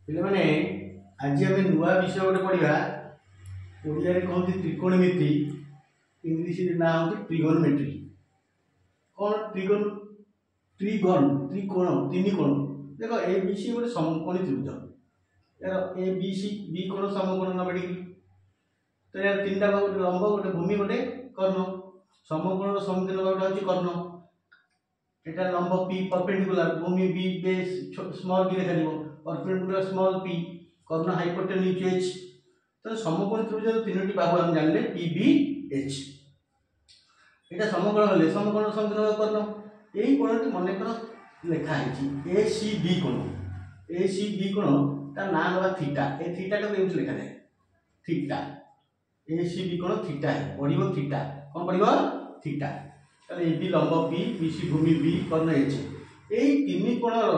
पिले माने आज आम नुआ विषय गोटे पढ़ा ओडिया कहते त्रिकोणमिति इंग्लीश ना हूँ ट्रिगोनोमेट्री। कौन ट्रिगोन त्रिगोण त्रिकोण तीन कोण देख ए बी सी गोटे समकोणी त्रिभुज यार ए बी सी बी कोण समकोण 90 डिग्री तो यार तीन टा गोटे लंब गोटे भूमि गोटे कर्ण समकोण सम्मुखीन गोटे हूँ कर्ण एटा लंब पी परपेंडिकुलर भूमि बी बेस स्मॉल बी देखा परपेंडिकुलर स्मॉल पी कर्ण हाइपोटेन्यूज एच तो समकोण त्रिभुज तीन बाहु हम जानले पी बी एच एटा समकोण हेले समकोण सम्मुखीन कर्ण यही कोणटी मन कर लिखा है ए सी बी कोण तार ना हवा थीटा ए थीटा को एमती लिखा जाए थीटा ए सी बी कोण थीटा है पड़ो थीटा कौन पड़ो थीटा ए बी लंब पी सी भूमि बी कर्ण एच यही तीन कोणर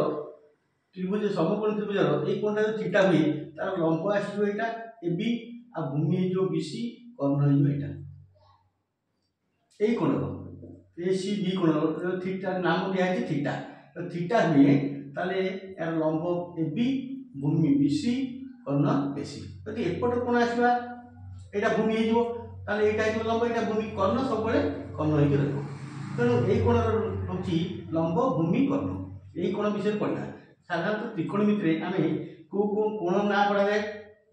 त्रिभुज समकोण त्रिभुजर यही कोणटा थीटा हुए तार लंब आसो यहाँ ए बी आ भूमि जो बी सी कर्ण यहाँ यही कोणर ए सी बी कोण थीटा नाम दिया है थीटा तो थीटा हुए ताले यार लंब A B Bhumi B C कर्ण ए सी यदि एपट कोण आसवा यहाँ भूमि हो ताले यहाँ लंब यहाँ भूमि कर्ण सब कर्ण हो रहा तेणु यही कोण हूँ लंब भूमि कर्ण यही कोण विषय पढ़ा साधारणतः त्रिकोणमिति आम को कोण ना पढ़ा जाए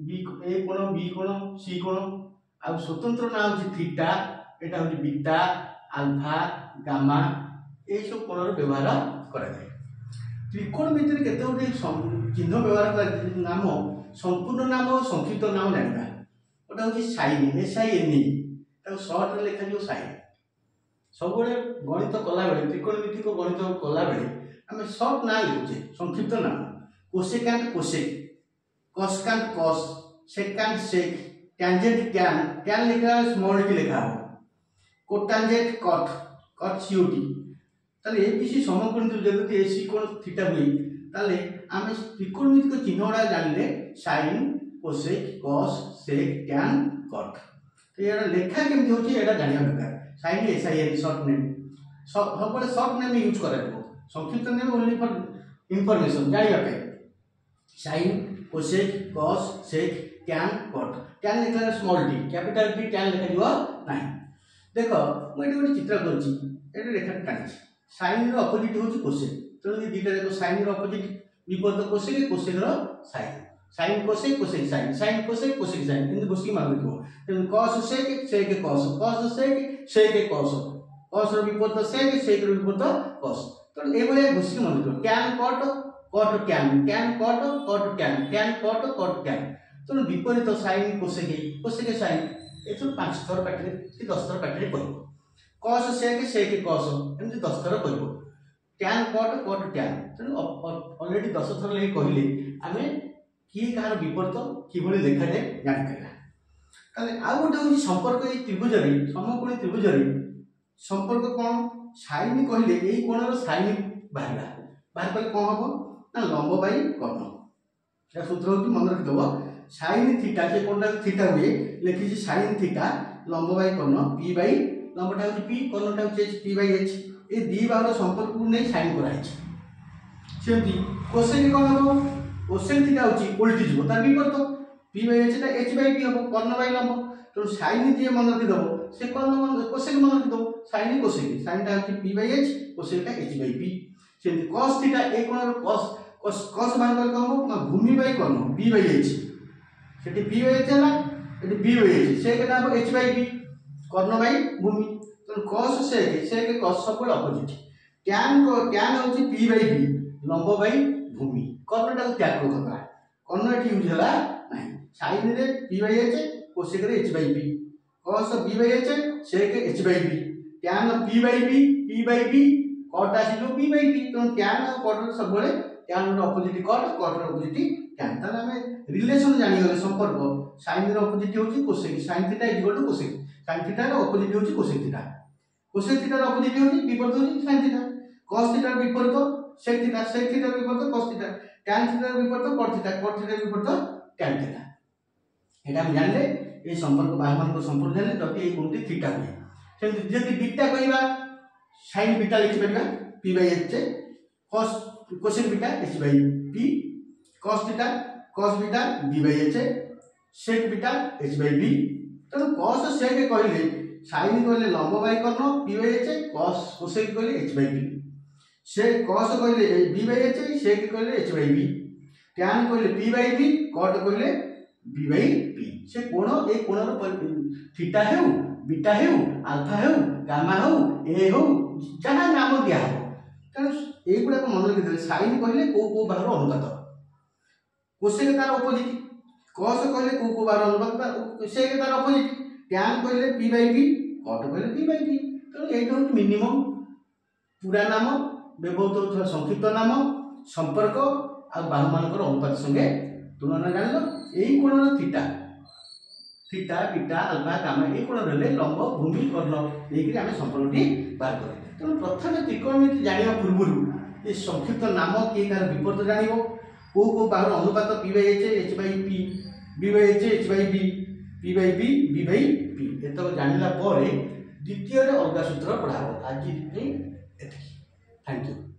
बी ए कोण बी कोण सी कोण आ स्वतंत्र ना हूँ थीटा यहाँ हूँ बीटा आल्फा गामा ये सब कोण व्यवहार करा जाए त्रिकोणमिति केते गोटे चिन्ह व्यवहार कर नाम संपूर्ण नाम और संक्षिप्त नाम जाना गोटे हूँ साइन SINE सर्ट लिखा जाए साइन सब गणित कला बेले त्रिकोणमितिक गणित कला बेले आम सर्ट ना लिखुचे संक्षिप्त नाम कोसेकांट कोसेक कॉसकांट कॉस सेकांट सेक टैंजेंट टैन टैन लिखा स्मॉल टी लिखा हो कोटांजेंट कट कट सीओटी ताले एबीसी समकोण त्रिभुज ए सी कोण थीटा हुए ताले आम त्रिकोणमितिक चिन्ह गुड़ा जानले sine cosec cos sec tan cot तो यार लेखा केमती होची एटा जानिया दरकार साइन SIN शॉर्ट नेम सब शॉर्ट नेम यूज करा संक्षिप्त नेम ओनली फॉर इंफॉर्मेशन जानिया पे sine cosec cos sec tan cot tan लिखला small T capital T tan लिखा दियो नाही देखो मैं गोटे चित्र कर रेखा टाणी साइन अपोजिट हूँ कोसेक तेणु ये दुटा देख साइन अपोजिट विपरीत cosec cosec sine sine cosec cosec sine sine cosec cosec sine एमती बस मान लिखो तेणु cos sec sec cos cos sec sec cos cos विपरीत सेक सेक विपरीत कॉस तेणु ये बस मन लिखो tan cut cut tan tan cot tan tan cot tan तेणु विपरीत साइन कोसेक कोसेक साइन ये 5 थर पाटे कि 10 थर पाटे कह कस सेक कस एमती 10 थर कह टैन कट टैन तेणु अलरेडी 10 थर लगे कहले आम किए कहार विपरीत किभली देखा जाए जापर आउ गोटे हूँ संपर्क ये त्रिभुज समकोणी त्रिभुज संपर्क कौन साइन कहले यही कोण साइन बाहर बाहर कले कौन हम ना लंब बाई कर्ण सूत्र हूँ मन रखिदेव साइन थीटा से कौन थीटा हुए लिखी साइन थीटा लंब बाई कर्ण पी बाई लंबटा हूँ पी कर्णटा हूँ एच पी बाई एच ये दी बाहर संपर्क को नहीं साइन कराई सेमती कोसेक कौन हम कोसेक थीटा हूँ उल्टी जीव तार विपरीत P by H by P हम कर्ण बाई लंब तेणु साइन जी मन रखिदेव से कर्ण कोसेक मन रखिदेव साइन कोसेक साइनटा हूँ पी बाई एच कोसेकटा एच बाई पी सेमती कस थीटा ए कोण कस कस कस बाहर कले कौन हम ना भूमि बाई कर्ण बी बाई एच से पी बाई एच है ये बी बाई एच से हम एच बाई पी कर्ण बाई भूमि तेणु कस सेक कस सब अपोजिट टैन टैन हूँ पी बाई बी लंब बाई भूमि कर्णटा त्याग करदा कर्ण ये यूज है ना साइन रे पी बाई एच कोसेक रे H by P cos B by H sec H by P tan P by b cut आसो पी बाई पी तेणु टैन कट सब tan opposite cut opposite tan ताले आम relation जानीगले संपर्क sine opposite हूँ cosec sine theta equal to cosec sine theta opposite हूँ cosec theta opposite हूँ विपरीत हूँ साइन थीटा कस थीटा विपरीत सेक थीटा विपरीत कस थीटा टैन थीटा विपरीत कट थीटा विपरीत टैन थीटा यहाँ हम जानले ये संपर्क बाहर मान संपर्क जानले जब ये कोणटी थीटा हुए सेमती जदि बीटा कहवा साइन बीटा लिखि परिबा P by H cos cosec beta H by P cos theta cos beta b by h sec beta h by b। तेणु cos sec कहले sin कहले लंब बाय कर्ण p by h, cos cosec कहले h by b, से cos कहले b by h, sec कहले h by b, tan कहले p बाय b, cot कहले b बाय p। से कोण ए कोणर थीटा हेउ बीटा हेउ अल्फा हेउ गामा हेउ ए हेउ जहाँ नाम दिया हो। तेणु एगुड़ा मन रखिदे sin कहले को बाहर अनुपात, कोसेक तार अपोजिट, cos कहले को बाहर अनुपात सेक तार अपोजिट, tan कहले p बाय b, cot कहले p बाय b। तेणु एटा हो मिनिमम पूरा नाम व्यवहृत होता संक्षिप्त नाम संपर्क आ बाहु मानकर अनुपात संगे तुलना जान यही कोण theta theta beta alpha gamma ये कोण रे लंब भूमि कर्ण लेकिन आम संपर्क बाहर करें। तेणु प्रथम त्रिकोणमिति जाना पूर्व ये संक्षिप्त नाम किए कार विपरीत जान को बाहर अनुपात p by h, h by p, b by h, h by b, p by b, b by p एतक जानला द्वितीय अलग सूत्र पढ़ा आज। Thank you.